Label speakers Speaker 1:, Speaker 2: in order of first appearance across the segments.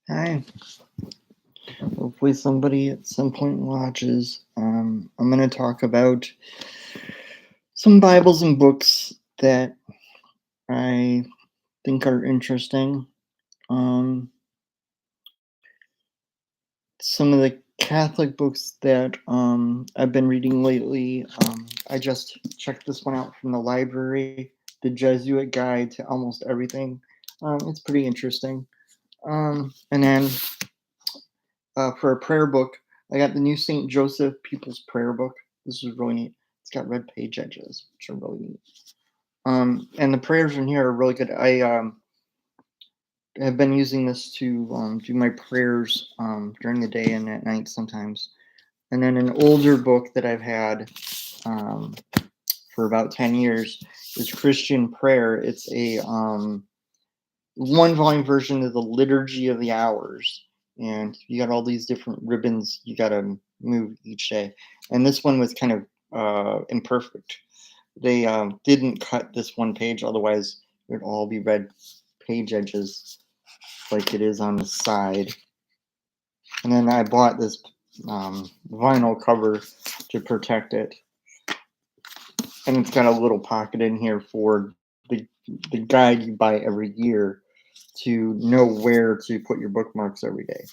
Speaker 1: Hi. Hopefully somebody at some point watches. I'm going to talk about some Bibles and books that I think are interesting. Um, some of the Catholic books that I've been reading lately. I just checked this one out from the library, The Jesuit Guide to Almost Everything. It's pretty interesting. And then for a prayer book, I got the new St. Joseph People's Prayer Book. This is really neat. It's got red page edges, which are really neat. And the prayers in here are really good. I have been using this to do my prayers during the day and at night sometimes. And then an older book that I've had um, for about 10 years is Christian Prayer. It's a one volume version of the Liturgy of the Hours. And you got all these different ribbons you got to move each day. And this one was kind of imperfect. They didn't cut this one page, otherwise, it would all be red page edges like it is on the side. And then I bought this vinyl cover to protect it. And it's got a little pocket in here for the guide you buy every year to know where to put your bookmarks every day.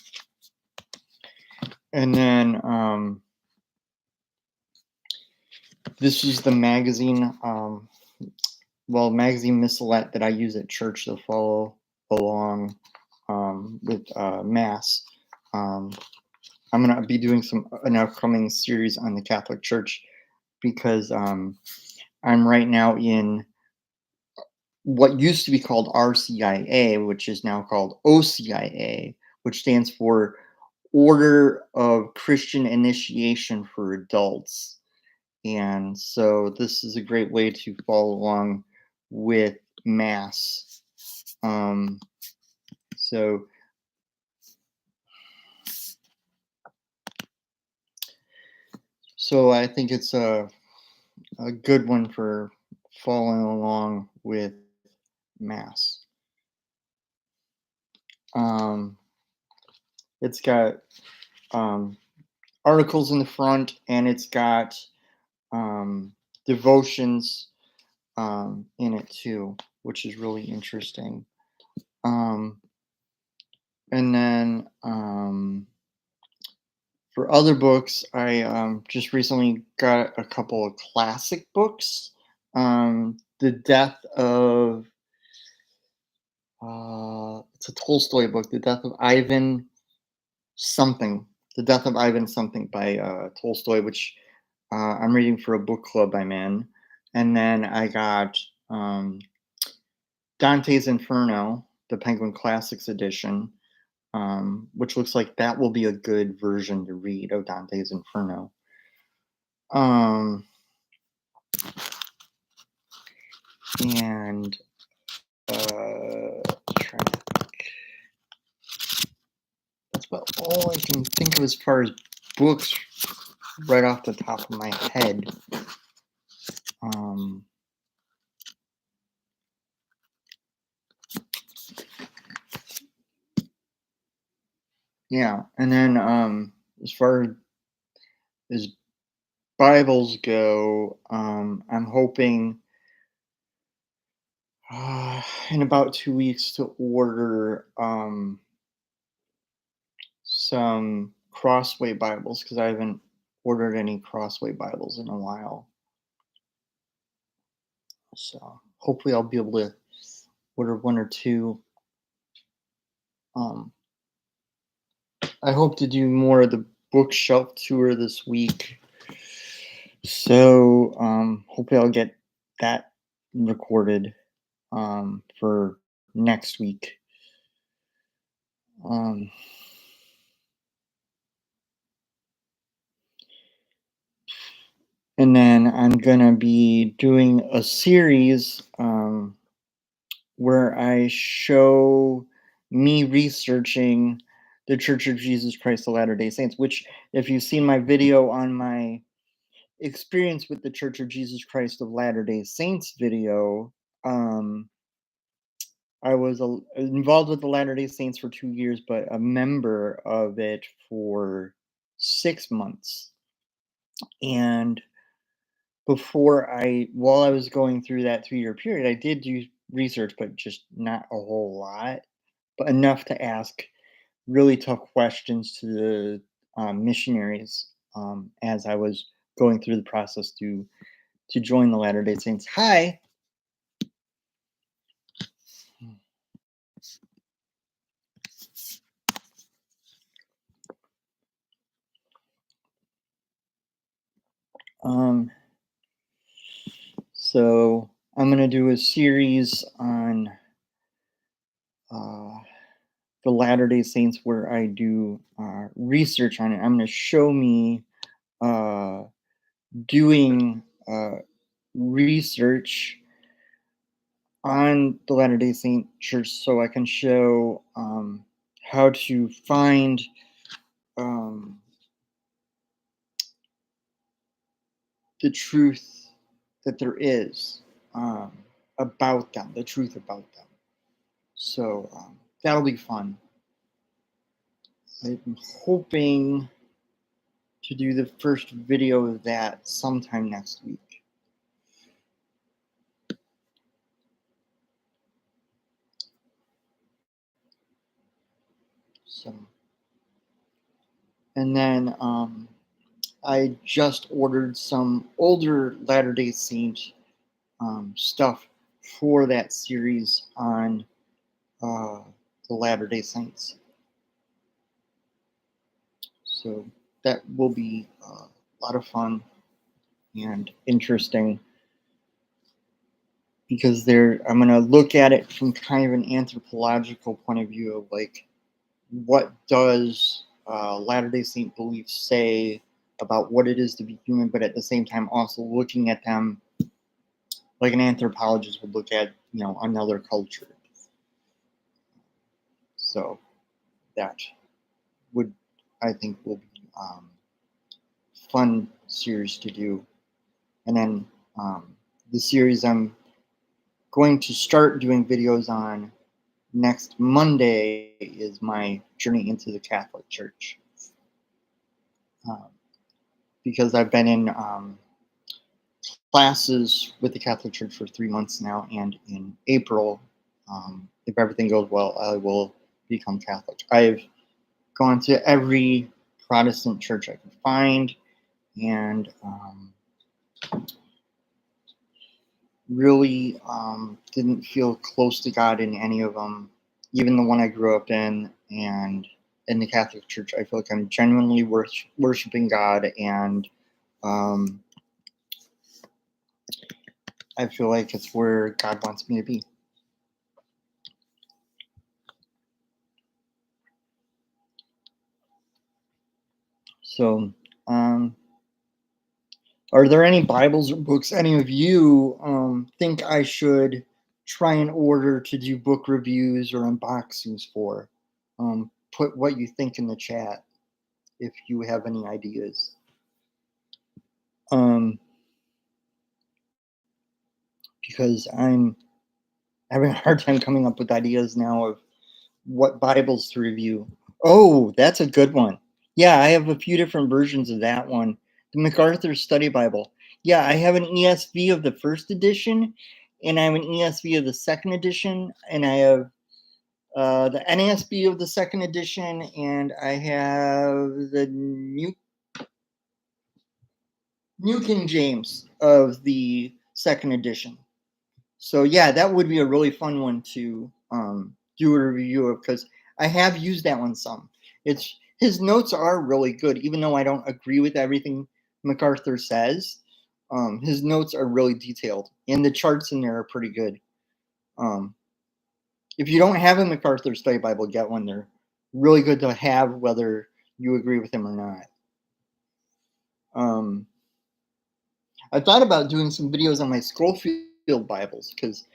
Speaker 1: And then this is the magazine, magazine missalette that I use at church to follow along with Mass. I'm going to be doing an upcoming series on the Catholic Church because I'm right now in what used to be called RCIA, which is now called OCIA, which stands for Order of Christian Initiation for Adults. And so this is a great way to follow along with Mass. So I think it's a good one for following along with Mass. It's got articles in the front, and it's got devotions in it too, which is really interesting. And then for other books, I just recently got a couple of classic books. The Death of it's a Tolstoy book, The Death of Ivan something, The Death of Ivan something by Tolstoy, which I'm reading for a book club I'm in. And then I got Dante's Inferno, the Penguin Classics edition, which looks like that will be a good version to read of Dante's Inferno. And trying to think. That's about all I can think of as far as books right off the top of my head. Yeah, and then as far as Bibles go, I'm hoping in about 2 weeks to order some Crossway Bibles because I haven't ordered any Crossway Bibles in a while. So hopefully I'll be able to order one or two. I hope to do more of the bookshelf tour this week. So hopefully I'll get that recorded for next week. And then I'm gonna be doing a series where I show me researching the Church of Jesus Christ of Latter-day Saints, which if you've seen my video on my experience with the Church of Jesus Christ of Latter-day Saints video, I was involved with the Latter Day Saints for 2 years, but a member of it for 6 months. And while I was going through that 2 year period, I did do research, but just not a whole lot, but enough to ask really tough questions to the missionaries as I was going through the process to join the Latter Day Saints. Hi. Um, so I'm gonna do a series on uh, the Latter Day Saints where I do research on it. I'm gonna show me uh, doing research on the Latter Day Saint Church, so I can show how to find um, the truth that there is um, about them, the truth about them. So that'll be fun. I'm hoping to do the first video of that sometime next week. So, and then I just ordered some older Latter Day Saint stuff for that series on uh, the Latter Day Saints. So that will be a lot of fun and interesting because I'm going to look at it from kind of an anthropological point of view of like, what does Latter Day Saint beliefs say about what it is to be human, but at the same time also looking at them like an anthropologist would look at, another culture. So that would, I think, will be fun series to do. And then the series I'm going to start doing videos on next Monday is my journey into the Catholic Church. Because I've been in classes with the Catholic Church for 3 months now, and in April, if everything goes well, I will become Catholic. I've gone to every Protestant church I could find, and really didn't feel close to God in any of them, even the one I grew up in. And in the Catholic Church, I feel like I'm genuinely worshiping God, and I feel like it's where God wants me to be. So, are there any Bibles or books any of you think I should try and order to do book reviews or unboxings for? Put what you think in the chat if you have any ideas. Because I'm having a hard time coming up with ideas now of what Bibles to review. Oh, that's a good one. Yeah, I have a few different versions of that one. The MacArthur Study Bible. Yeah, I have an ESV of the first edition, and I have an ESV of the second edition, and I have the NASB of the second edition, and I have the New King James of the second edition. So yeah, that would be a really fun one to do a review of, because I have used that one some. His notes are really good, even though I don't agree with everything MacArthur says. His notes are really detailed, and the charts in there are pretty good. If you don't have a MacArthur Study Bible, get one. They're really good to have, whether you agree with him or not. I thought about doing some videos on my Schofield Bibles, because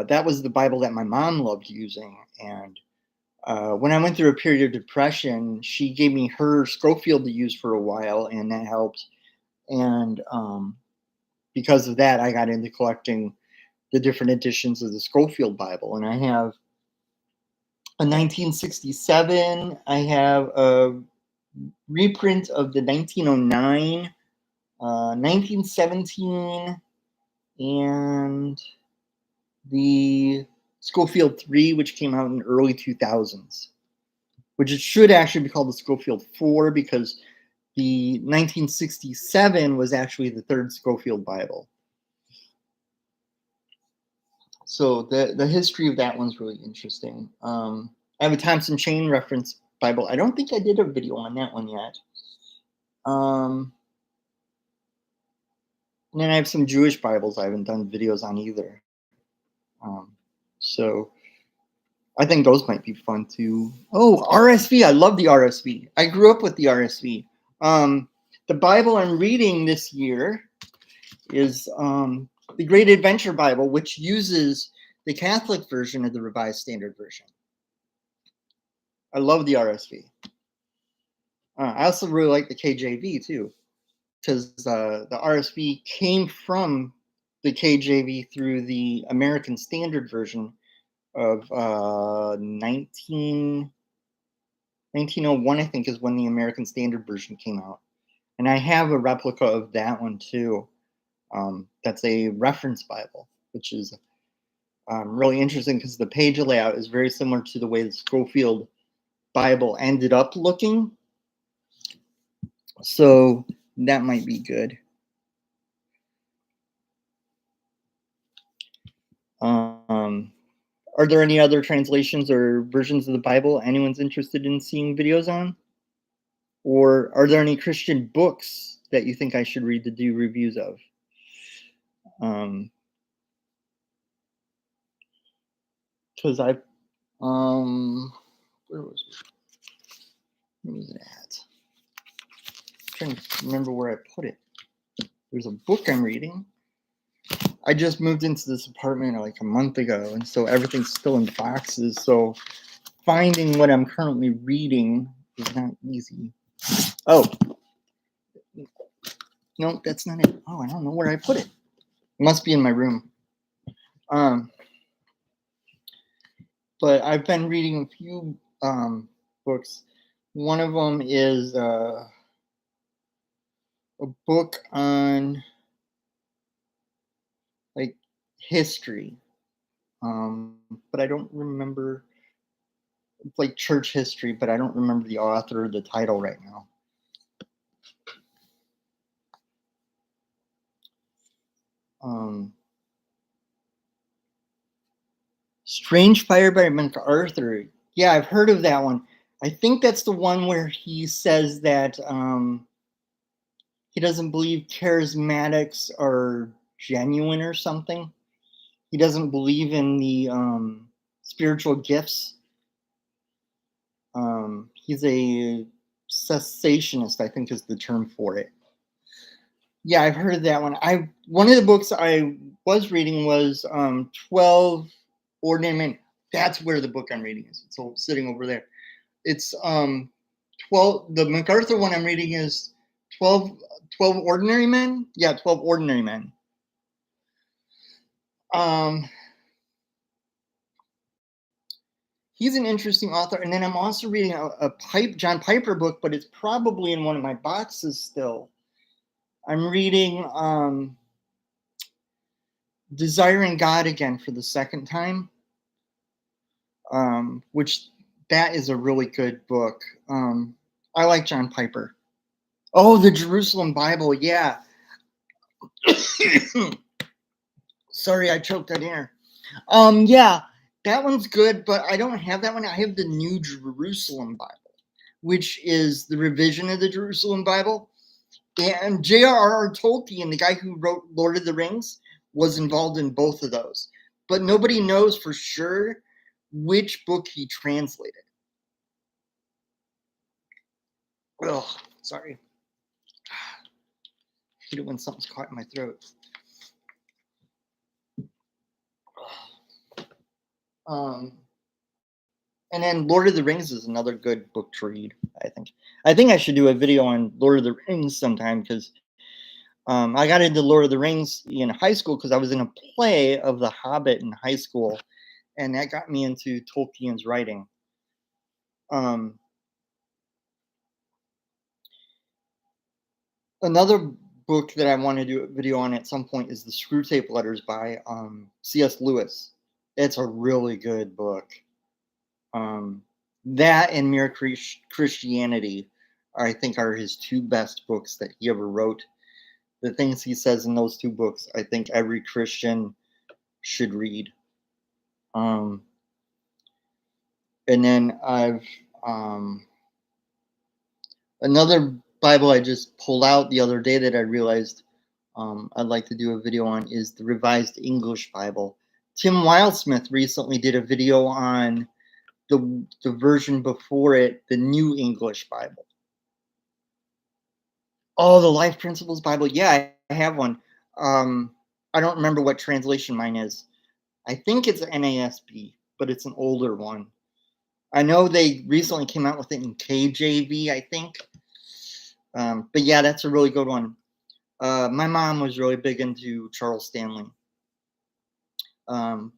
Speaker 1: that was the Bible that my mom loved using. And when I went through a period of depression, she gave me her Schofield to use for a while, and that helped. And because of that, I got into collecting the different editions of the Schofield Bible, and I have a 1967. I have a reprint of the 1909, 1917, and the Schofield 3, which came out in early 2000s, which it should actually be called the Schofield 4 because the 1967 was actually the third Schofield Bible. So the history of that one's really interesting. I have a Thompson Chain Reference Bible. I don't think I did a video on that one yet. And then I have some Jewish Bibles I haven't done videos on either. So I think those might be fun too. Oh, RSV. I love the RSV. I grew up with the RSV. The Bible I'm reading this year is the Great Adventure Bible, which uses the Catholic version of the Revised Standard Version. I love the RSV. I also really like the KJV too, because the RSV came from the KJV through the American Standard Version of 1901, I think, is when the American Standard Version came out. And I have a replica of that one too. That's a reference Bible, which is really interesting because the page layout is very similar to the way the Schofield Bible ended up looking. So that might be good. Are there any other translations or versions of the Bible anyone's interested in seeing videos on? Or are there any Christian books that you think I should read to do reviews of? Because where was it at? I'm trying to remember where I put it. There's a book I'm reading. I just moved into this apartment like a month ago, and so everything's still in boxes. So finding what I'm currently reading is not easy. Oh, no, that's not it. Oh, I don't know where I put it. It must be in my room. But I've been reading a few books. One of them is a book on like history, but I don't remember. It's like church history, but I don't remember the author or the title right now. Strange Fire by MacArthur. Yeah, I've heard of that one. I think that's the one where he says that he doesn't believe charismatics are genuine or something. He doesn't believe in the spiritual gifts. He's a cessationist, I think is the term for it. Yeah, I've heard of that one. One of the books I was reading was 12 Ordinary Men. That's where the book I'm reading is. It's sitting over there. It's 12. The MacArthur one I'm reading is 12 Ordinary Men. Yeah, 12 Ordinary Men. He's an interesting author. And then I'm also reading a John Piper book, but it's probably in one of my boxes still. I'm reading Desiring God Again for the second time, which that is a really good book. I like John Piper. Oh, the Jerusalem Bible. Yeah. Sorry, I choked on air. Yeah, that one's good, but I don't have that one. I have the New Jerusalem Bible, which is the revision of the Jerusalem Bible. And J.R.R. Tolkien, the guy who wrote Lord of the Rings, was involved in both of those. But nobody knows for sure which book he translated. Oh, sorry. I hate it when something's caught in my throat. And then Lord of the Rings is another good book to read, I think. I think I should do a video on Lord of the Rings sometime because I got into Lord of the Rings in high school because I was in a play of The Hobbit in high school, and that got me into Tolkien's writing. Um, Another book that I want to do a video on at some point is the Screwtape Letters by C.S. Lewis. It's a really good book. Um, that and Mere Christianity, I think, are his two best books that he ever wrote. The things he says in those two books, I think every Christian should read. Um, and then I've another Bible I just pulled out the other day that I realized I'd like to do a video on is the Revised English Bible. Tim Wildsmith recently did a video on the version before it, the New English Bible. Oh, the Life Principles Bible. Yeah, I have one. I don't remember what translation mine is. I think it's NASB, but it's an older one. I know they recently came out with it in KJV, I think. But yeah, that's a really good one. My mom was really big into Charles Stanley.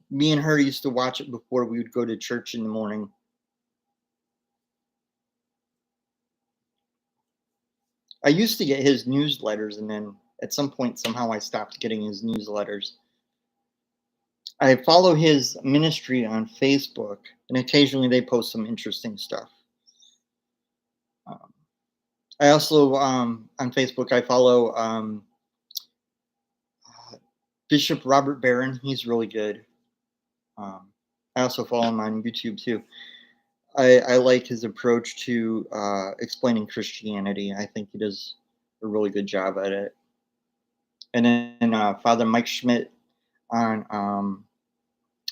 Speaker 1: Me and her used to watch it before we would go to church in the morning. I used to get his newsletters, and then at some point, somehow I stopped getting his newsletters. I follow his ministry on Facebook, and occasionally they post some interesting stuff. Um, I also, on Facebook, I follow Bishop Robert Barron. He's really good. I also follow him on YouTube too. I like his approach to explaining Christianity. I think he does a really good job at it. And then Father Mike Schmidt on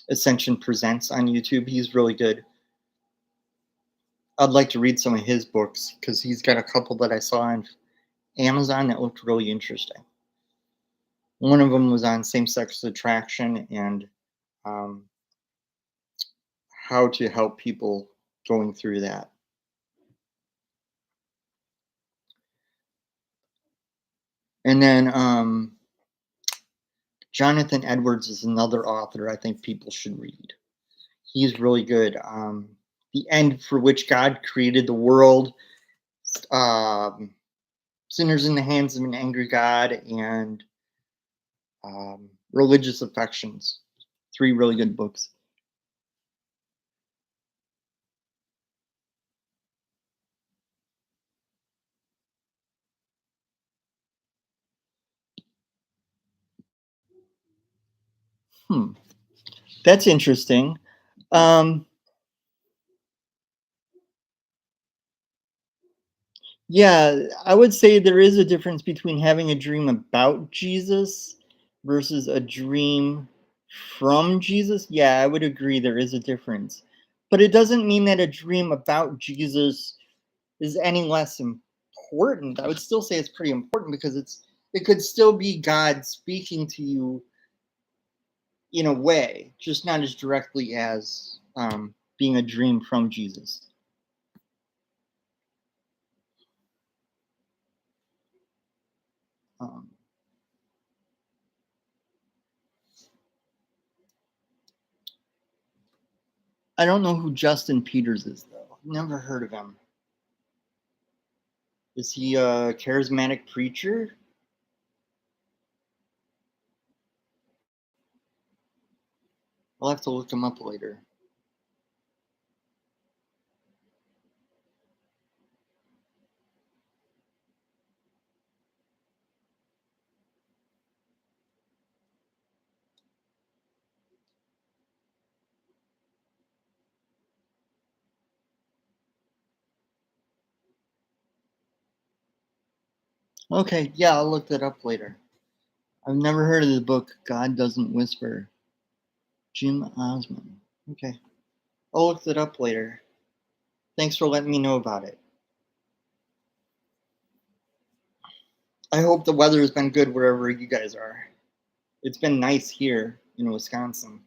Speaker 1: Ascension Presents on YouTube. He's really good. I'd like to read some of his books because he's got a couple that I saw on Amazon that looked really interesting. One of them was on same-sex attraction and um, how to help people going through that. And then Jonathan Edwards is another author I think people should read. He's really good. The End for Which God Created the World, um, Sinners in the Hands of an Angry God, and Religious Affections. 3 really good books. That's interesting. Um, yeah, I would say there is a difference between having a dream about Jesus versus a dream from Jesus. Yeah, I would agree there is a difference. But it doesn't mean that a dream about Jesus is any less important. I would still say it's pretty important because it could still be God speaking to you in a way, just not as directly as being a dream from Jesus. Um, I don't know who Justin Peters is though. Never heard of him. Is he a charismatic preacher? I'll have to look him up later. Okay, yeah, I'll look that up later. I've never heard of the book God Doesn't Whisper. Jim Osmond. Okay, I'll look that up later. Thanks for letting me know about it. I hope the weather has been good wherever you guys are. It's been nice here in Wisconsin.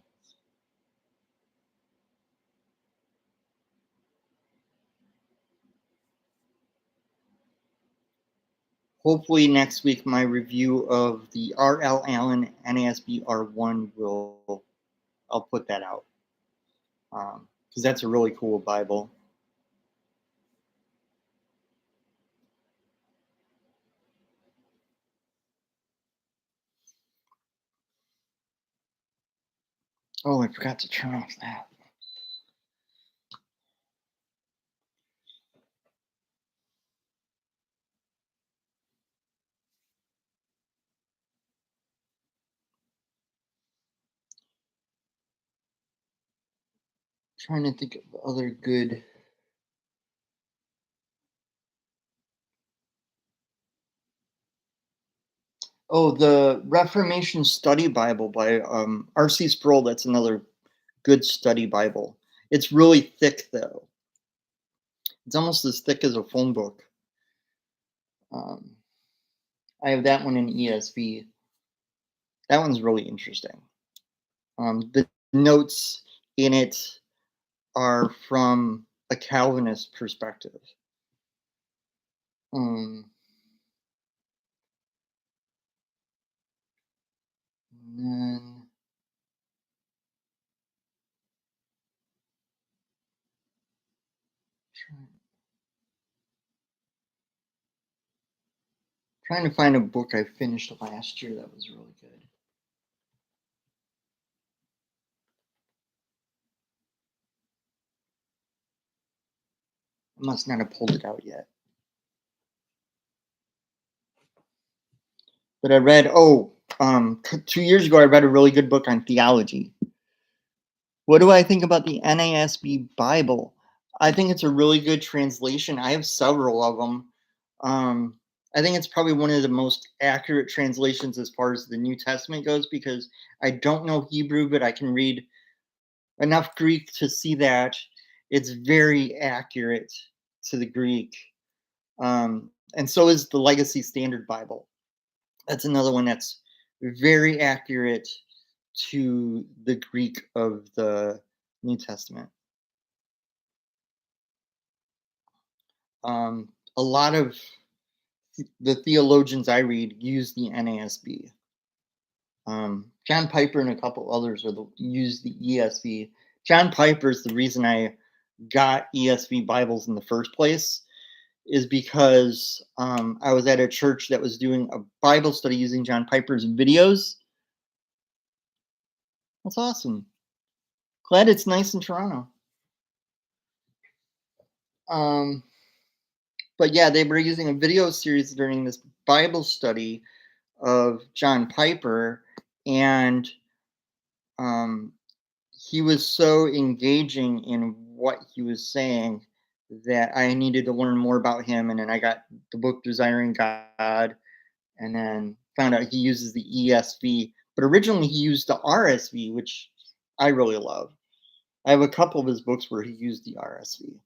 Speaker 1: hopefully next week my review of the R.L. Allen NASB R1 will I'll put that out because that's a really cool Bible. Oh, I forgot to turn off that. Trying to think of other good. Oh, the Reformation Study Bible by R.C. Sproul. That's another good study Bible. It's really thick though. It's almost as thick as a phone book. Um, I have that one in ESV. That one's really interesting. The notes in it are from a Calvinist perspective. Um, and then trying to find a book I finished last year that was really good. I must not have pulled it out yet. But I read, 2 years ago, I read a really good book on theology. What do I think about the NASB Bible? I think it's a really good translation. I have several of them. I think it's probably one of the most accurate translations as far as the New Testament goes because I don't know Hebrew, but I can read enough Greek to see that it's very accurate to the Greek. And so is the Legacy Standard Bible. That's another one that's very accurate to the Greek of the New Testament. A lot of the theologians I read use the NASB. John Piper and a couple others use the ESV. John Piper is the reason I got ESV Bibles in the first place, is because I was at a church that was doing a Bible study using John Piper's videos. That's awesome. Glad it's nice in Toronto. Um, but yeah, they were using a video series during this Bible study of John Piper, and um, he was so engaging in what he was saying that I needed to learn more about him. And then I got the book Desiring God, and then found out he uses the ESV, but originally he used the RSV, which I really love. I have a couple of his books where he used the RSV.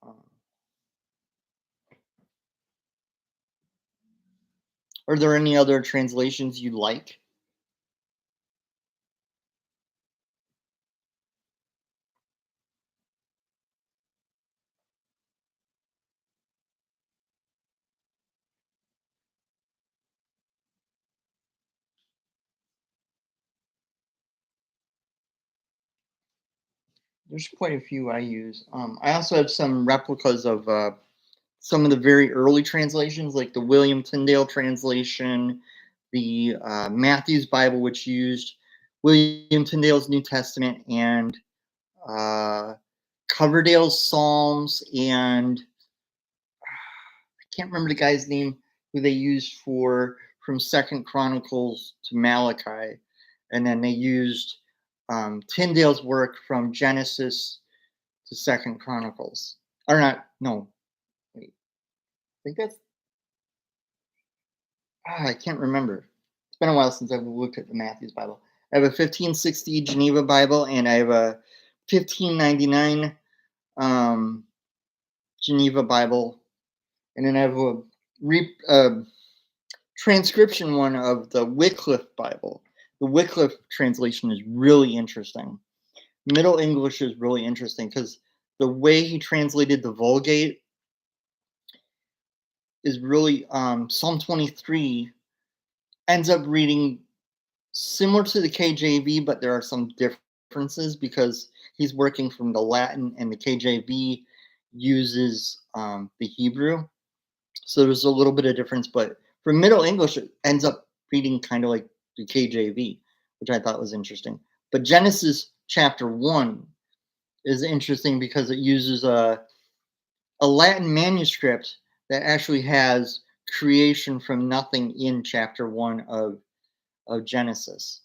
Speaker 1: Um, are there any other translations you like? There's quite a few I use. I also have some replicas of some of the very early translations, like the William Tyndale translation, the Matthew's Bible, which used William Tyndale's New Testament, and uh, Coverdale's Psalms, and I can't remember the guy's name who they used for from Second Chronicles to Malachi, and then they used Tyndale's work from Genesis to Second Chronicles. Or not? No, wait. I think that's. I can't remember. It's been a while since I've looked at the Matthew's Bible. I have a 1560 Geneva Bible, and I have a 1599 um, Geneva Bible, and then I have a transcription one of the Wycliffe Bible. The Wycliffe translation is really interesting. Middle English is really interesting because the way he translated the Vulgate is really Psalm 23 ends up reading similar to the KJV, but there are some differences because he's working from the Latin and the KJV uses the Hebrew. So there's a little bit of difference, but for Middle English, it ends up reading kind of like the KJV, which I thought was interesting. But Genesis chapter 1 is interesting because it uses a Latin manuscript that actually has creation from nothing in chapter 1 of Genesis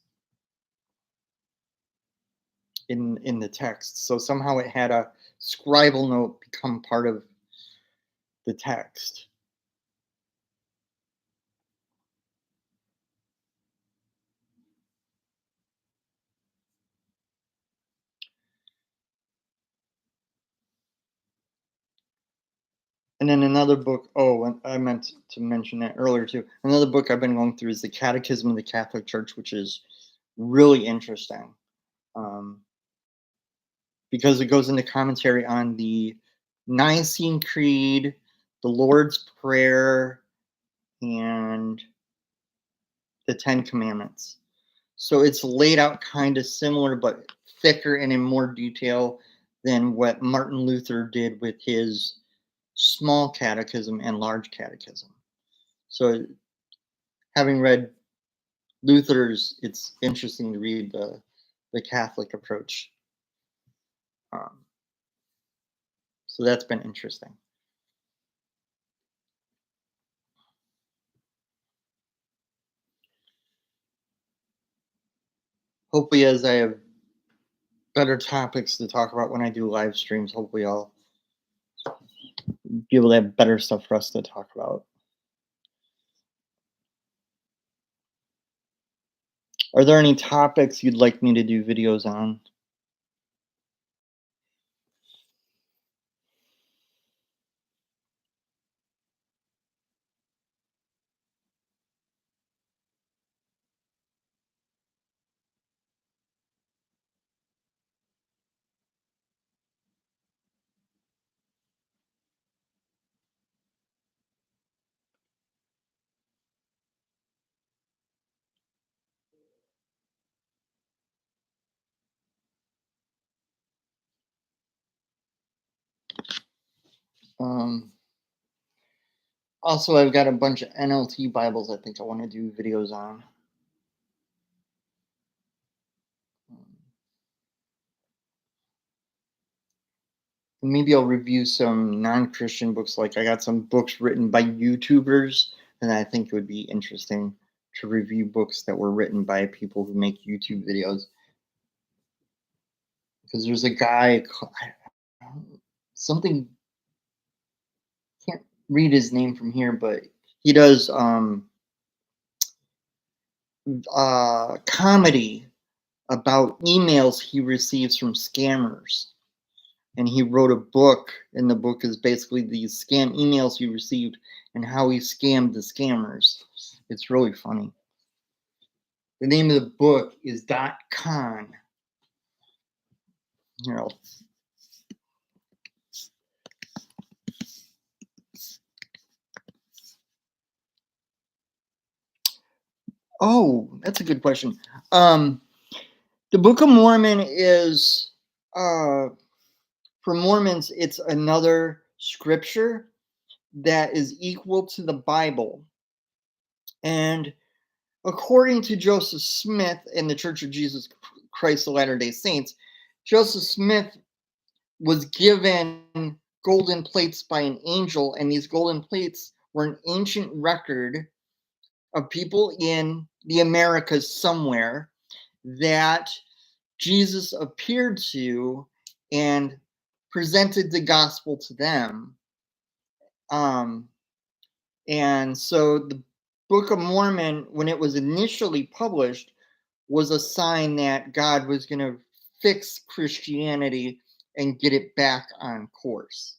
Speaker 1: in the text. So somehow it had a scribal note become part of the text. And then another book, oh, and I meant to mention that earlier too. Another book I've been going through is the Catechism of the Catholic Church, which is really interesting um, because it goes into commentary on the Nicene Creed, the Lord's Prayer, and the Ten Commandments. So it's laid out kind of similar, but thicker and in more detail than what Martin Luther did with his small catechism and large catechism. So having read Luther's, it's interesting to read the Catholic approach. Um, so that's been interesting. Hopefully, as I have better topics to talk about when I do live streams, hopefully I'll be able to have better stuff for us to talk about. Are there any topics you'd like me to do videos on? Um, Also, I've got a bunch of NLT Bibles I think I want to do videos on. Maybe I'll review some non-Christian books. Like I got some books written by YouTubers, and I think it would be interesting to review books that were written by people who make YouTube videos. Because there's a guy, something, can't read his name from here, but he does comedy about emails he receives from scammers. And he wrote a book, and the book is basically these scam emails he received and how he scammed the scammers. It's really funny. The name of the book is .con. Here, oh, that's a good question. The Book of Mormon is, for Mormons, it's another scripture that is equal to the Bible. And according to Joseph Smith in the Church of Jesus Christ of Latter-day Saints, Joseph Smith was given golden plates by an angel, and these golden plates were an ancient record of people in the Americas somewhere that Jesus appeared to and presented the gospel to them. Um, and so the Book of Mormon, when it was initially published, was a sign that God was going to fix Christianity and get it back on course.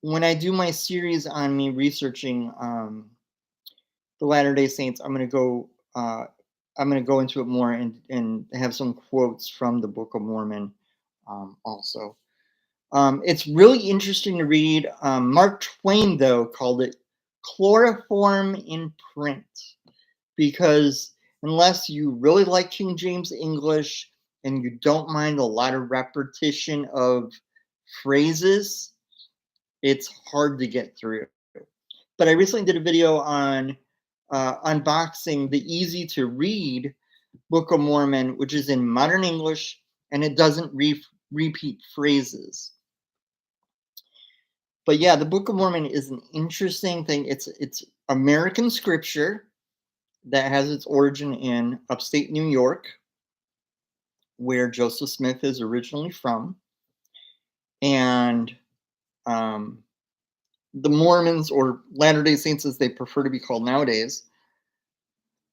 Speaker 1: When I do my series on me researching the Latter-day Saints, I'm gonna go into it more and have some quotes from the Book of Mormon, also. It's really interesting to read. Mark Twain, though, called it chloroform in print because unless you really like King James English and you don't mind a lot of repetition of phrases, it's hard to get through. But I recently did a video on unboxing the easy to read Book of Mormon, which is in modern English and it doesn't repeat phrases. But yeah, the Book of Mormon is an interesting thing. It's American scripture that has its origin in upstate New York, where Joseph Smith is originally from, and um, the Mormons, or Latter-day Saints as they prefer to be called nowadays,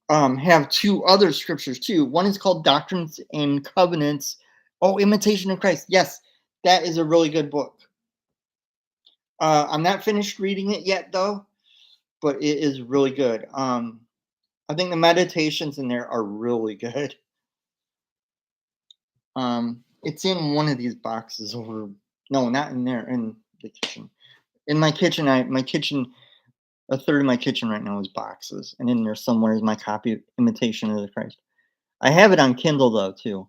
Speaker 1: have two other scriptures too. One is called Doctrines and Covenants. Oh, Imitation of Christ. Yes, that is a really good book. I'm not finished reading it yet, though, but it is really good. I think the meditations in there are really good. It's in one of these boxes over. No, not in there. In the kitchen. In my kitchen, a third of my kitchen right now is boxes, and in there somewhere is my copy of Imitation of the Christ. I have it on Kindle though too.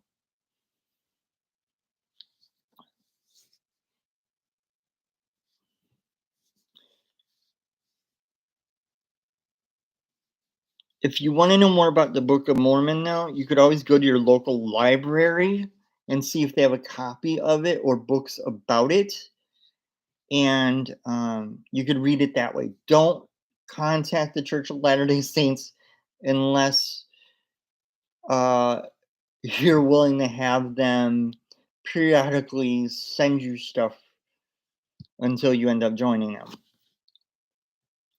Speaker 1: If you want to know more about the Book of Mormon now, you could always go to your local library and see if they have a copy of it or books about it, and you could read it that way. Don't contact the Church of Latter-day Saints unless uh, you're willing to have them periodically send you stuff until you end up joining them.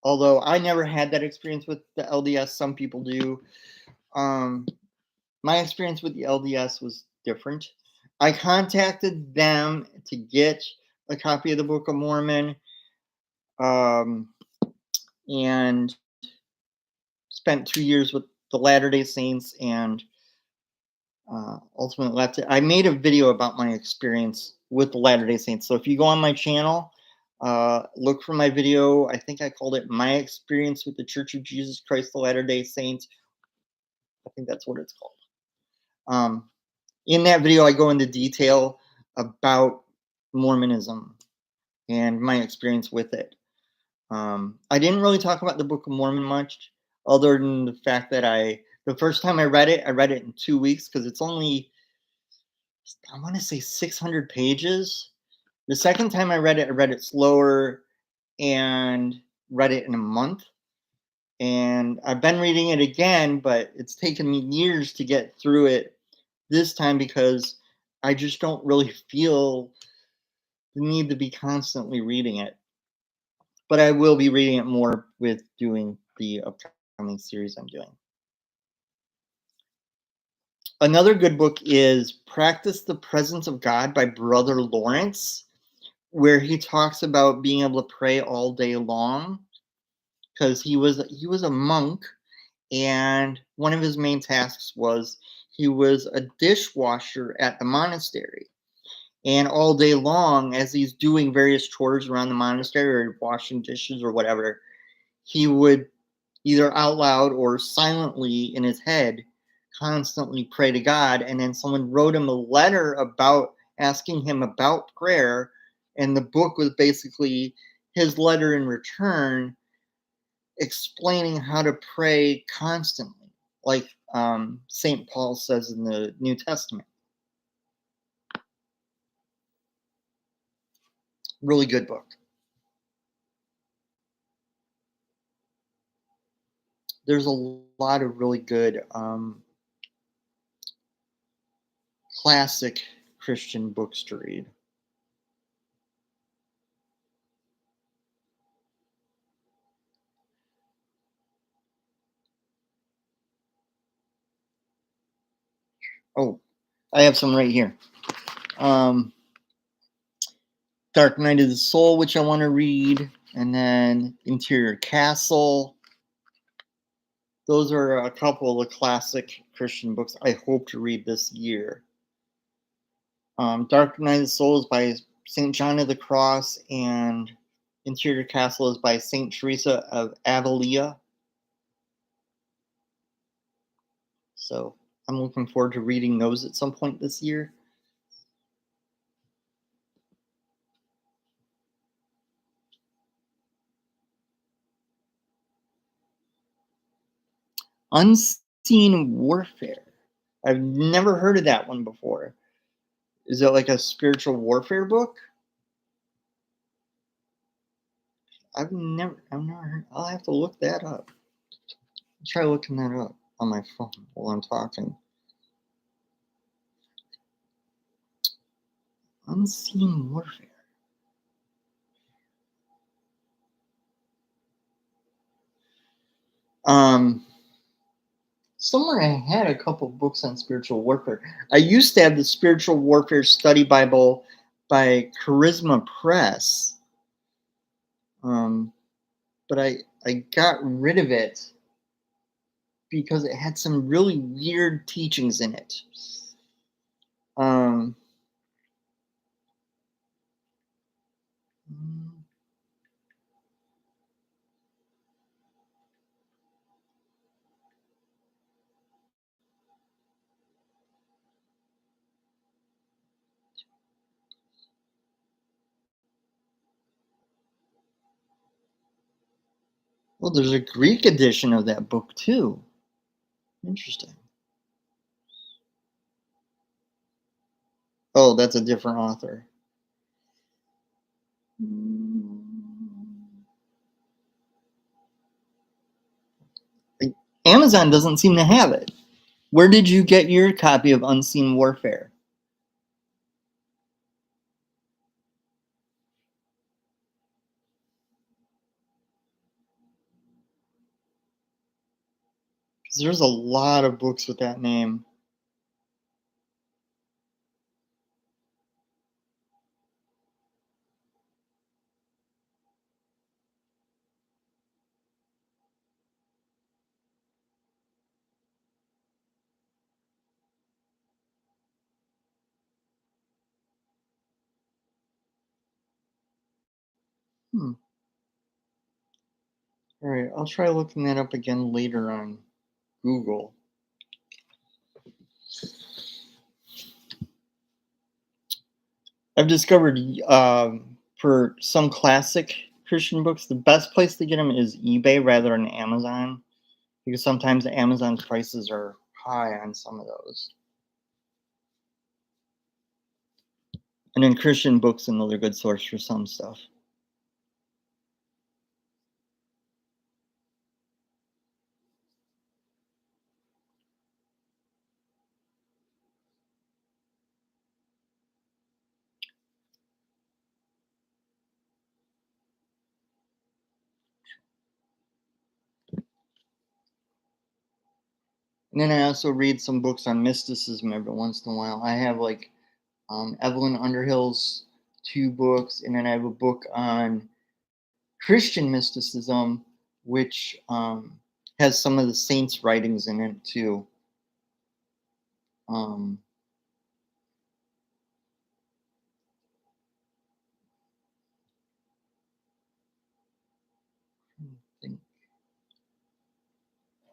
Speaker 1: Although I never had that experience with the LDS, some people do. My experience with the LDS was different. I contacted them to get a copy of the Book of Mormon, and spent 2 years with the Latter-day Saints, and ultimately left it. I made a video about my experience with the Latter-day Saints. So if you go on my channel, look for my video. I think I called it "My Experience with the Church of Jesus Christ, the Latter-day Saints." I think that's what it's called. In that video, I go into detail about Mormonism and my experience with it. I didn't really talk about the Book of Mormon much, other than the fact that the first time I read it in 2 weeks because it's only, I want to say, 600 pages. The second time I read it slower and read it in a month. And I've been reading it again, but it's taken me years to get through it this time because I just don't really feel the need to be constantly reading it. But I will be reading it more with doing the upcoming series I'm doing. Another good book is Practice the Presence of God by Brother Lawrence, where he talks about being able to pray all day long because he was a monk, and one of his main tasks was he was a dishwasher at the monastery. And all day long, as he's doing various chores around the monastery or washing dishes or whatever, he would either out loud or silently in his head constantly pray to God. And then someone wrote him a letter about asking him about prayer. And the book was basically his letter in return explaining how to pray constantly, like St. Paul says in the New Testament. Really good book. There's a lot of really good classic Christian books to read. Oh, I have some right here. Dark Night of the Soul, which I want to read, and then Interior Castle. Those are a couple of classic Christian books I hope to read this year. Dark Night of the Soul is by St. John of the Cross, and Interior Castle is by St. Teresa of Avila. So I'm looking forward to reading those at some point this year. Unseen Warfare. I've never heard of that one before. Is it like a spiritual warfare book? I've never heard. I'll have to look that up. I'll try looking that up on my phone while I'm talking. Unseen Warfare. Um, Somewhere I had a couple books on spiritual warfare. I used to have the Spiritual Warfare Study Bible by Charisma Press, but I got rid of it because it had some really weird teachings in it. Um, well, there's a Greek edition of that book too. Interesting. Oh, that's a different author. Amazon doesn't seem to have it. Where did you get your copy of Unseen Warfare? Because there's a lot of books with that name. Hmm. All right, I'll try looking that up again later on Google. I've discovered for some classic Christian books, the best place to get them is eBay rather than Amazon, because sometimes Amazon's prices are high on some of those. And then Christian books another good source for some stuff. And then I also read some books on mysticism every once in a while. I have like Evelyn Underhill's 2 books, and then I have a book on Christian mysticism, which has some of the saints' writings in it too. Um,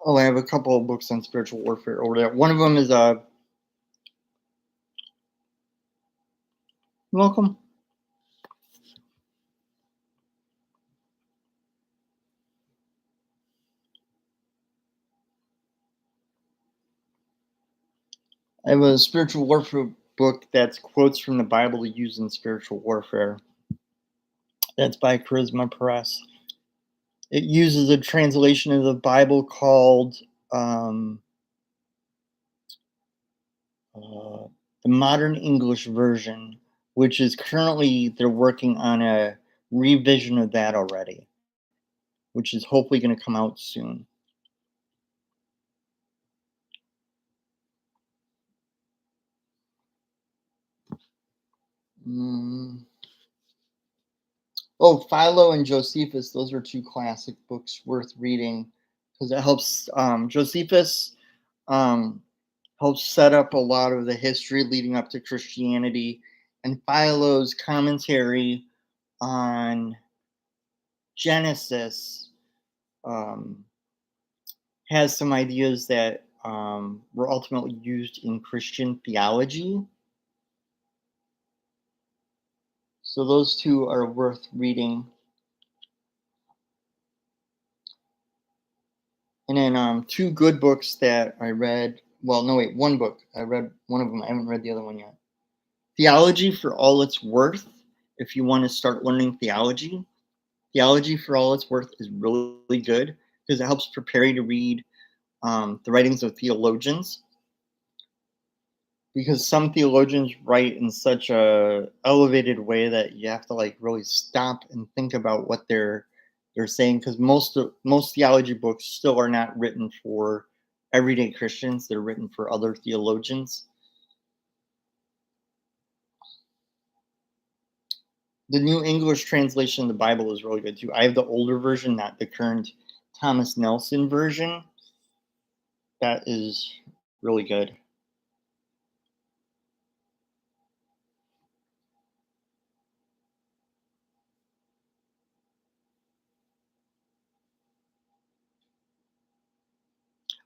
Speaker 1: oh, I have a couple of books on spiritual warfare over there. One of them is welcome. I have a spiritual warfare book that's quotes from the Bible to use in spiritual warfare. That's by Charisma Press. It uses a translation of the Bible called um, uh, the Modern English Version, which is currently they're working on a revision of that already, which is hopefully going to come out soon. Mm. Oh, Philo and Josephus, those are 2 classic books worth reading. because it helps. Josephus um, helps set up a lot of the history leading up to Christianity, and Philo's commentary on Genesis um, has some ideas that were ultimately used in Christian theology. So those two are worth reading. And then two good books that I read. Well, no, wait, one book. I read one of them. I haven't read the other one yet. Theology for All It's Worth. If you want to start learning theology, Theology for All It's Worth is really good because it helps prepare you to read the writings of theologians. Because some theologians write in such a elevated way that you have to like really stop and think about what they're saying, because most theology books still are not written for everyday Christians. They're written for other theologians. The New English translation of the Bible is really good too. I have the older version, not the current Thomas Nelson version. That is really good.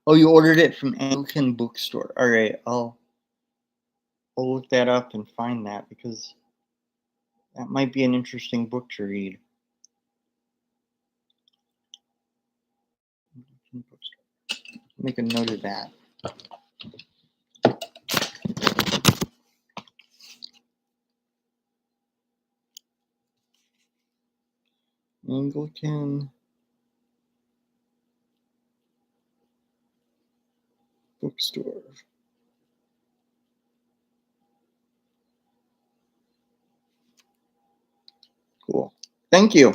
Speaker 1: Oh, you ordered it from Anglican Bookstore. All right, I'll look that up and find that because that might be an interesting book to read. Make a note of that. Anglican Bookstore. Cool. Thank you.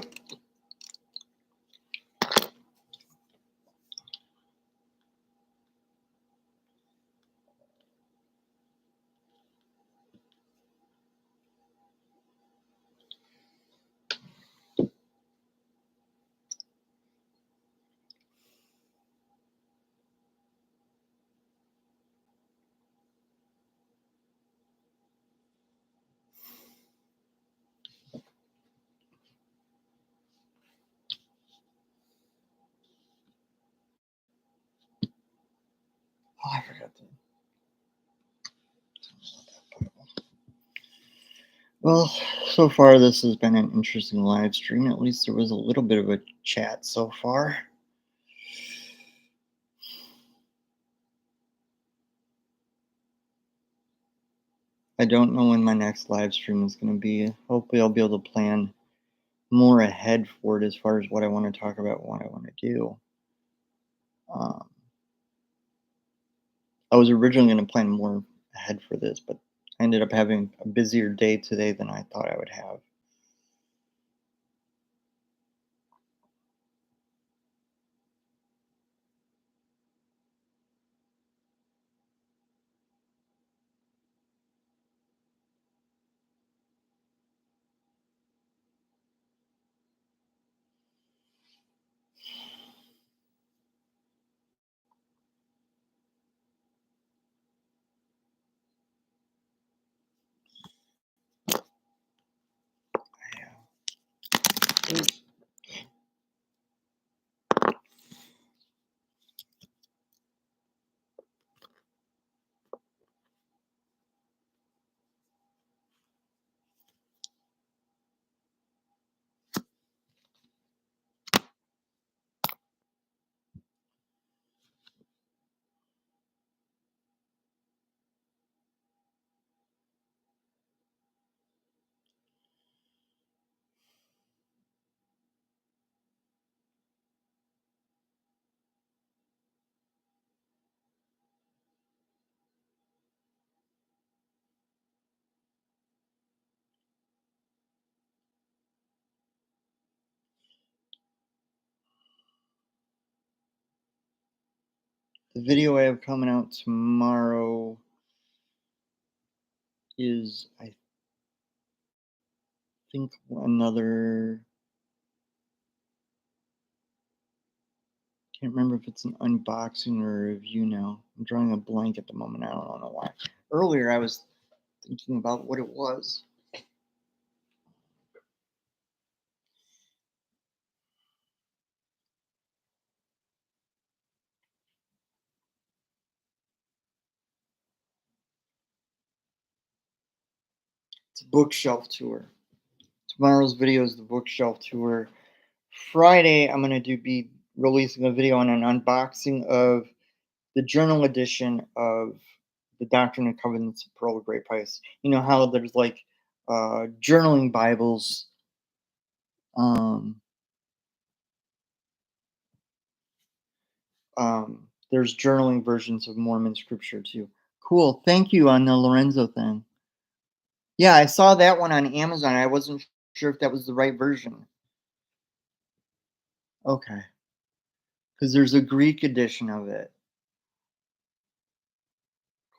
Speaker 1: Oh, I forgot to. Well, so far this has been an interesting live stream. At least there was a little bit of a chat so far. I don't know when my next live stream is going to be. Hopefully, I'll be able to plan more ahead for it as far as what I want to talk about, what I want to do. Um, I was originally going to plan more ahead for this, but I ended up having a busier day today than I thought I would have. The video I have coming out tomorrow is, I think, Can't remember if it's an unboxing or a review now. I'm drawing a blank at the moment. I don't know why. Earlier, I was thinking about what it was. It's a bookshelf tour. Tomorrow's video is the bookshelf tour. Friday, I'm gonna be releasing a video on an unboxing of the journal edition of the Doctrine and Covenants of Pearl of Great Price. You know how there's like journaling Bibles. Um, there's journaling versions of Mormon scripture too. Cool. Thank you on the Lorenzo thing. Yeah, I saw that one on Amazon. I wasn't sure if that was the right version. Okay. Because there's a Greek edition of it.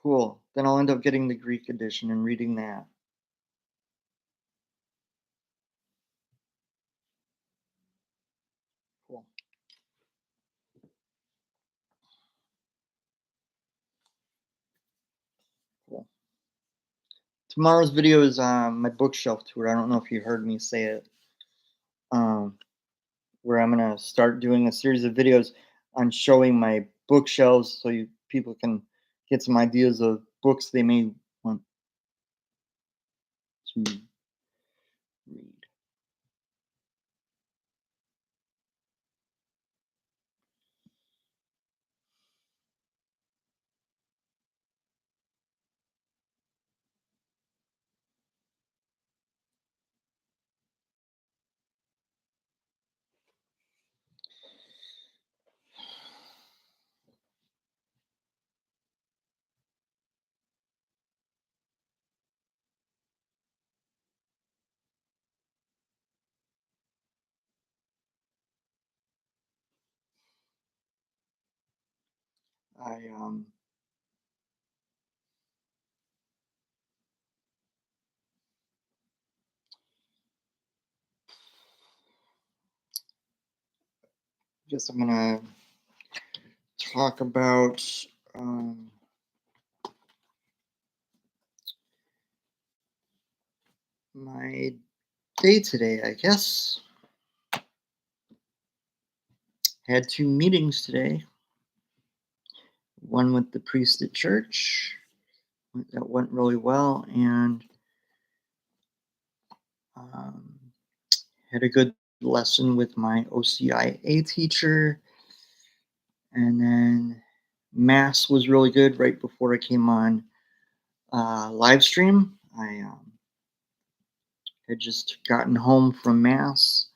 Speaker 1: Cool. Then I'll end up getting the Greek edition and reading that. Cool. Cool. Tomorrow's video is my bookshelf tour. I don't know if you heard me say it. Um, where I'm gonna start doing a series of videos on showing my bookshelves, so people can get some ideas of books they may want to read. I guess I'm gonna talk about um, my day today. I guess had two meetings today. One with the priest at church that went really well, and um, had a good lesson with my OCIA teacher, and then mass was really good right before I came on live stream. I had just gotten home from mass,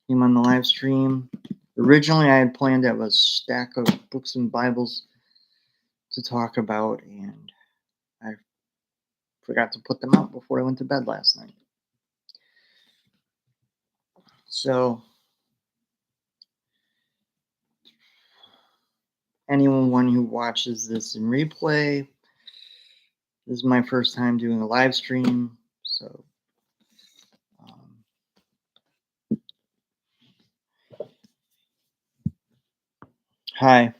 Speaker 1: came on the live stream. Originally, I had planned to have a stack of books and Bibles to talk about, and I forgot to put them out before I went to bed last night. So, anyone who watches this in replay, this is my first time doing a live stream, so um, hi,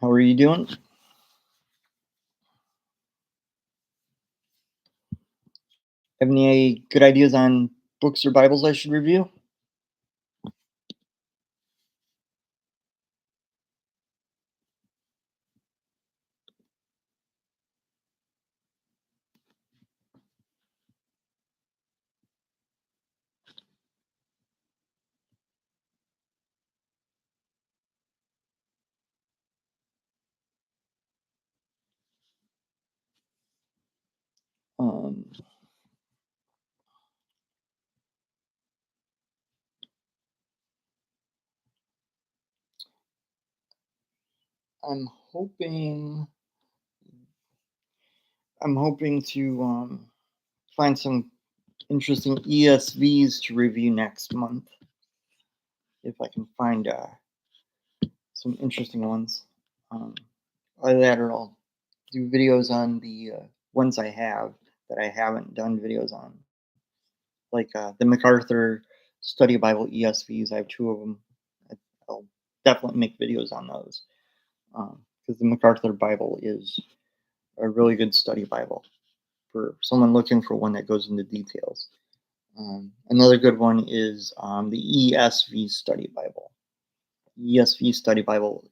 Speaker 1: how are you doing? Have any good ideas on books or Bibles I should review? Um, I'm hoping to find some interesting ESVs to review next month if I can find some interesting ones. Um, Either that or I'll do videos on the ones I have that I haven't done videos on like the MacArthur Study Bible ESVs. I have two of them. I'll definitely make videos on those because the MacArthur Bible is a really good study Bible for someone looking for one that goes into details. Another good one is the ESV Study Bible. ESV Study Bible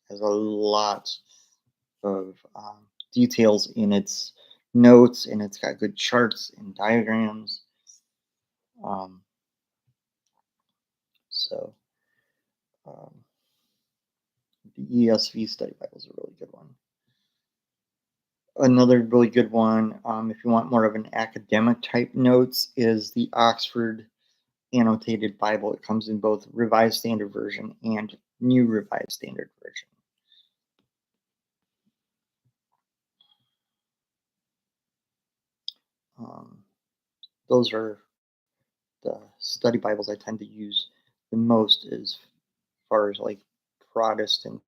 Speaker 1: has a lot of details in its notes, and it's got good charts and diagrams. Um, so um, the ESV Study Bible is a really good one. Another really good one, if you want more of an academic type notes, is the Oxford Annotated Bible. It comes in both Revised Standard Version and New Revised Standard Version. Um, those are the study Bibles I tend to use the most as far as like Protestant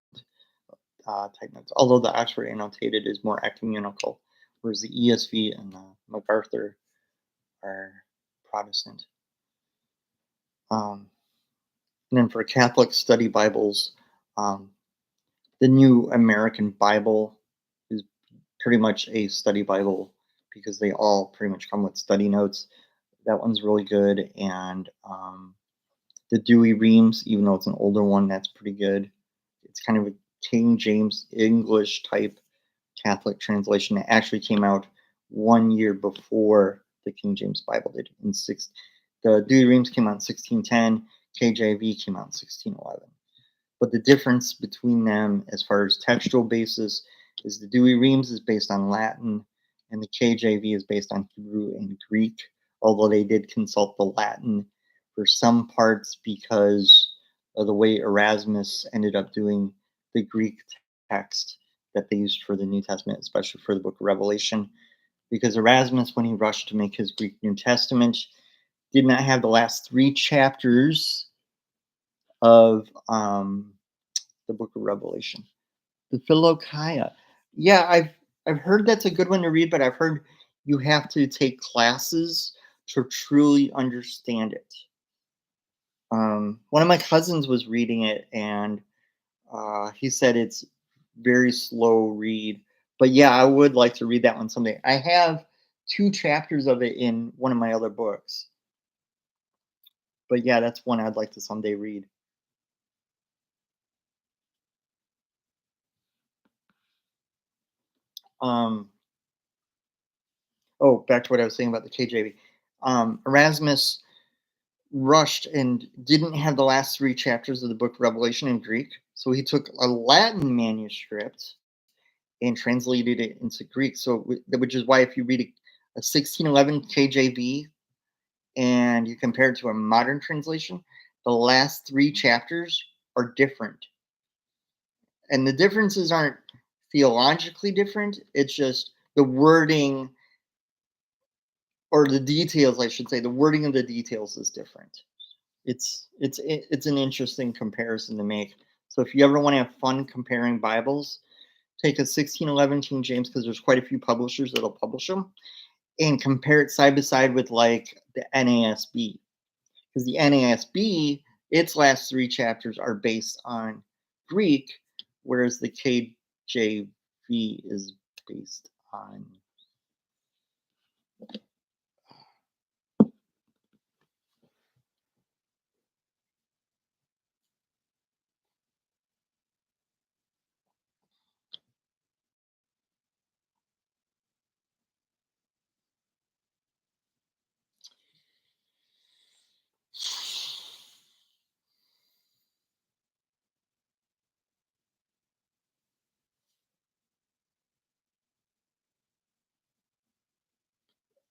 Speaker 1: type notes. Although the Oxford Annotated is more ecumenical, whereas the ESV and the MacArthur are Protestant. And then for Catholic study Bibles, um, the New American Bible is pretty much a study Bible because they all pretty much come with study notes. That one's really good. And the Dewey Reams, even though it's an older one, that's pretty good. It's kind of a King James English type Catholic translation. It actually came out 1 year before the King James Bible did. The Dewey Reams came out in 1610. KJV came out in 1611. But the difference between them, as far as textual basis, is the Dewey Reams is based on Latin, and the KJV is based on Hebrew and Greek. Although they did consult the Latin for some parts because of the way Erasmus ended up doing the Greek text that they used for the New Testament, especially for the book of Revelation. Because Erasmus, when he rushed to make his Greek New Testament, did not have the last three chapters of the book of Revelation. The Philokaia. Yeah, I've heard that's a good one to read, but I've heard you have to take classes to truly understand it. One of my cousins was reading it, and he said it's very slow read. But yeah, I would like to read that one someday. I have two chapters of it in one of my other books. But yeah, that's one I'd like to someday read. Um, oh, back to what I was saying about the KJV. Erasmus rushed and didn't have the last three chapters of the book of Revelation in Greek. So he took a Latin manuscript and translated it into Greek. So, which is why if you read a 1611 KJV and you compare it to a modern translation, the last three chapters are different. And the differences aren't theologically different, it's just the wording or the details, I should say, the wording of the details is different. It's an interesting comparison to make. So if you ever want to have fun comparing Bibles, take a 1611 King James because there's quite a few publishers that'll publish them, and compare it side by side with like the NASB because the NASB its last three chapters are based on Greek, whereas the KJV is based on.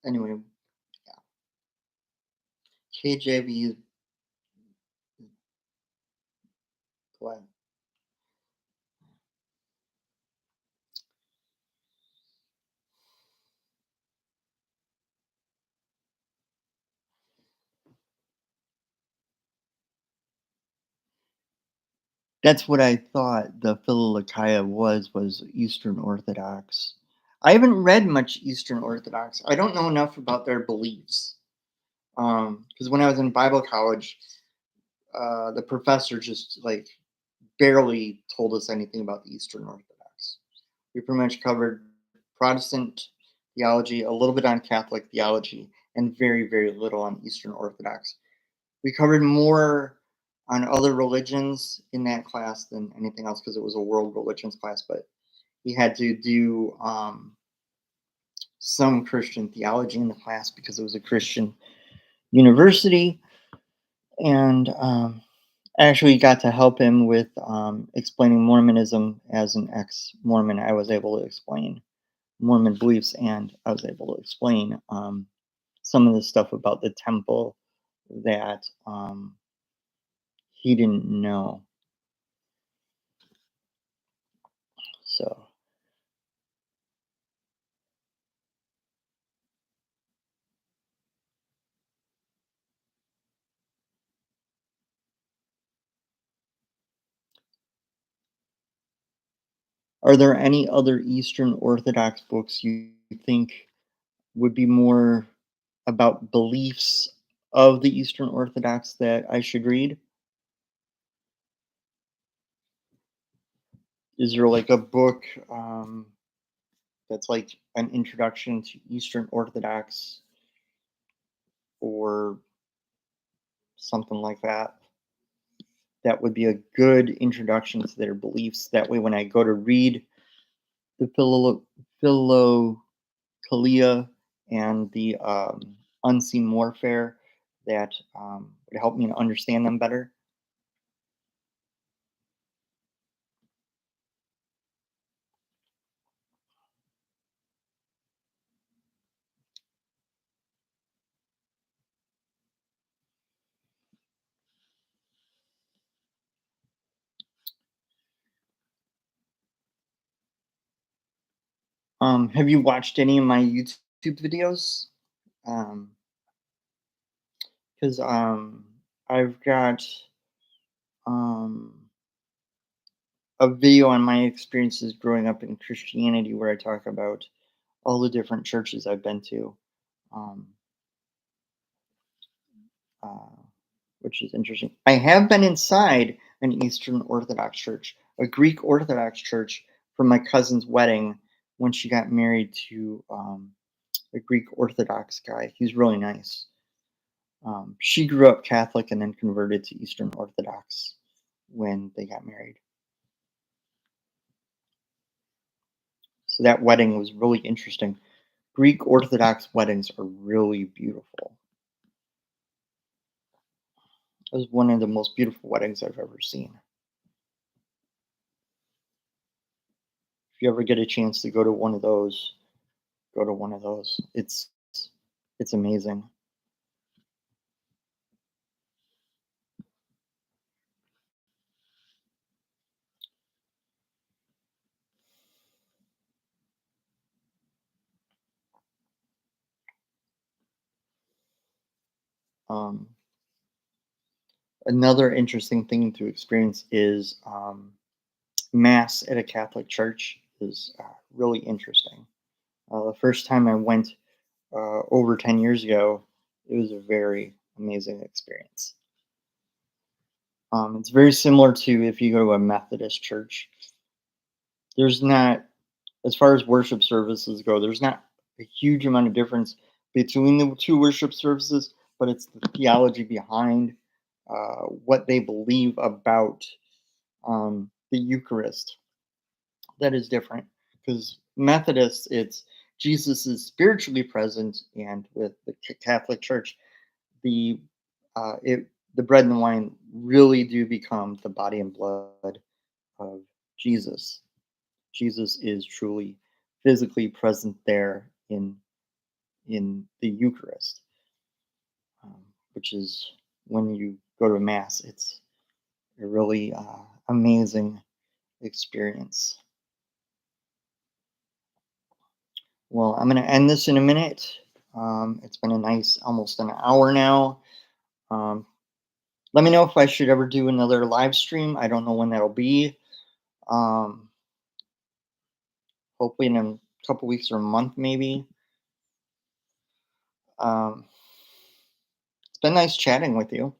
Speaker 1: Anyway, KJV. What? That's what I thought the Philokaia was Eastern Orthodox. I haven't read much Eastern Orthodox. I don't know enough about their beliefs. Because when I was in Bible college, the professor just like barely told us anything about the Eastern Orthodox. We pretty much covered Protestant theology, a little bit on Catholic theology, and very, very little on Eastern Orthodox. We covered more on other religions in that class than anything else because it was a world religions class, but we had to do some Christian theology in the class because it was a Christian university. And I actually got to help him with explaining Mormonism as an ex Mormon. I was able to explain Mormon beliefs, and I was able to explain some of the stuff about the temple that he didn't know. So, are there any other Eastern Orthodox books you think would be more about beliefs of the Eastern Orthodox that I should read? Is there like a book that's like an introduction to Eastern Orthodox or something like that? That would be a good introduction to their beliefs. That way, when I go to read the Philokalia and the Unseen Warfare, that would help me to understand them better. Have you watched any of my YouTube videos? Um, because I've got um, a video on my experiences growing up in Christianity where I talk about all the different churches I've been to, um, uh, which is interesting. I have been inside an Eastern Orthodox church, a Greek Orthodox church, for my cousin's wedding when she got married to a Greek Orthodox guy. He's really nice. She grew up Catholic and then converted to Eastern Orthodox when they got married. So that wedding was really interesting. Greek Orthodox weddings are really beautiful. It was one of the most beautiful weddings I've ever seen. If you ever get a chance to go to one of those, go to one of those. It's amazing. Um, Another interesting thing to experience is mass at a Catholic church is really interesting. The first time I went over 10 years ago, it was a very amazing experience. It's very similar to if you go to a Methodist church. There's not, as far as worship services go, there's not a huge amount of difference between the two worship services, but it's the theology behind what they believe about the Eucharist that is different. Because Methodists, it's Jesus is spiritually present, and with the Catholic Church, the it the bread and the wine really do become the body and blood of Jesus. Jesus is truly physically present there in the Eucharist, which is when you go to mass, it's a really amazing experience. Well, I'm going to end this in a minute. It's been a nice almost an hour now. Um, Let me know if I should ever do another live stream. I don't know when that'll be. Um, Hopefully in a couple weeks or a month, maybe. Um, been nice chatting with you,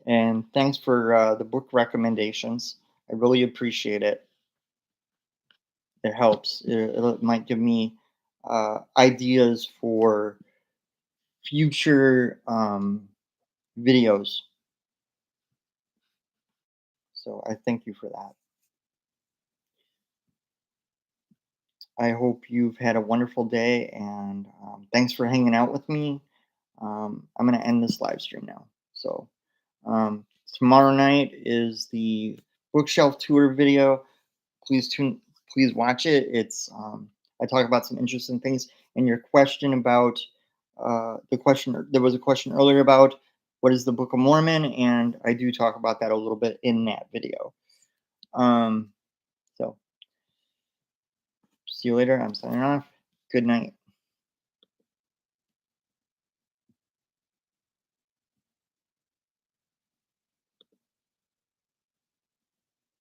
Speaker 1: and thanks for the book recommendations. I really appreciate it. It helps. It might give me ideas for future videos. So I thank you for that. I hope you've had a wonderful day, and thanks for hanging out with me. I'm going to end this live stream now. So um, tomorrow night is the bookshelf tour video. Please tune. Please watch it. It's I talk about some interesting things. And your question about the question, there was a question earlier about what is the Book of Mormon, and I do talk about that a little bit in that video. Um, so see you later. I'm signing off. Good night.